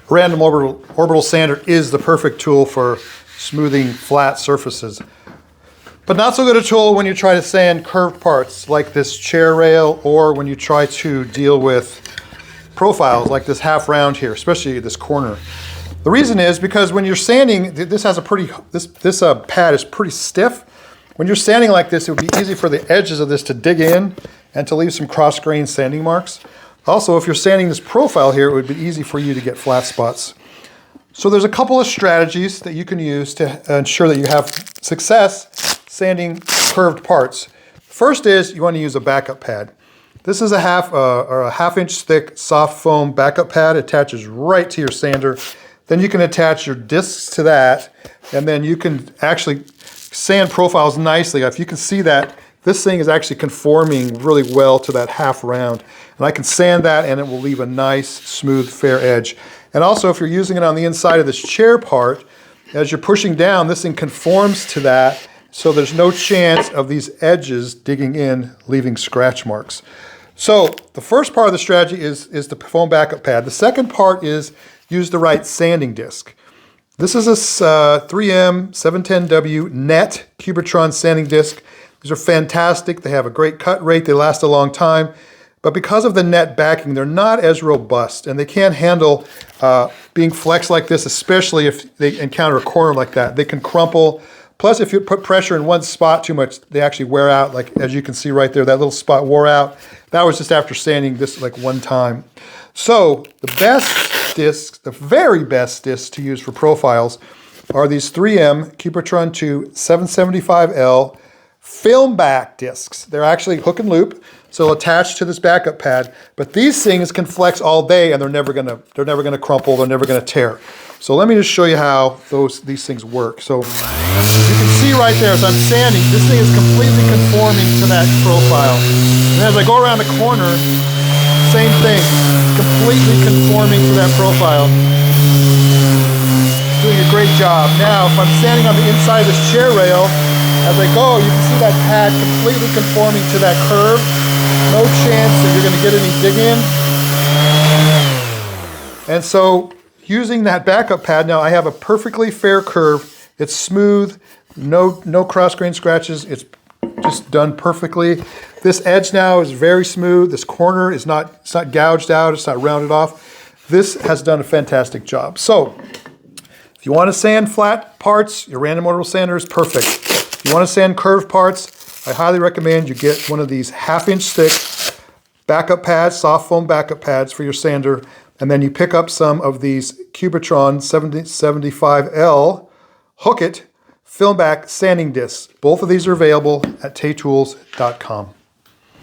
random orbital sander is the perfect tool for smoothing flat surfaces. But not so good a tool when you try to sand curved parts like this chair rail, or when you try to deal with profiles like this half round here, especially this corner. The reason is because when you're sanding, this pad is pretty stiff. When you're sanding like this, it would be easy for the edges of this to dig in and to leave some cross-grain sanding marks. Also, if you're sanding this profile here, it would be easy for you to get flat spots. So there's a couple of strategies that you can use to ensure that you have success sanding curved parts. First is you want to use a backup pad. This is a half inch thick soft foam backup pad. It attaches right to your sander. Then you can attach your discs to that, and then you can actually sand profiles nicely. If you can see that, this thing is actually conforming really well to that half round. And I can sand that and it will leave a nice, smooth, fair edge. And also, if you're using it on the inside of this chair part, as you're pushing down, this thing conforms to that, so there's no chance of these edges digging in, leaving scratch marks. So the first part of the strategy is the foam backup pad. The second part is use the right sanding disc. This is a 3M 710W net Cubitron sanding disc. These are fantastic. They have a great cut rate. They last a long time. But because of the net backing, they're not as robust, and they can't handle being flexed like this, especially if they encounter a corner like that. They can crumple. Plus, if you put pressure in one spot too much, they actually wear out. Like as you can see right there, that little spot wore out. That was just after sanding this like one time. So the best discs, the very best discs to use for profiles are these 3M Cubitron 2 775L film back discs. They're actually hook and loop, so attached to this backup pad. But these things can flex all day, and they're never gonna crumple. They're never gonna tear. So let me just show you how these things work. So you can see right there, as I'm sanding, this thing is completely conforming to that profile. And as I go around the corner, same thing, completely conforming to that profile. Doing a great job. Now, if I'm standing on the inside of this chair rail, as I go, you can see that pad completely conforming to that curve. No chance that you're going to get any dig in. And so, using that backup pad, now I have a perfectly fair curve. It's smooth, no cross-grain scratches. It's just done perfectly. This edge now is very smooth. This corner is it's not gouged out. It's not rounded off. This has done a fantastic job. So, if you want to sand flat parts, your random orbital sander is perfect. If you want to sand curved parts, I highly recommend you get one of these half-inch thick backup pads, soft foam backup pads for your sander, and then you pick up some of these Cubitron 775L Hook It film back sanding discs. Both of these are available at taytools.com.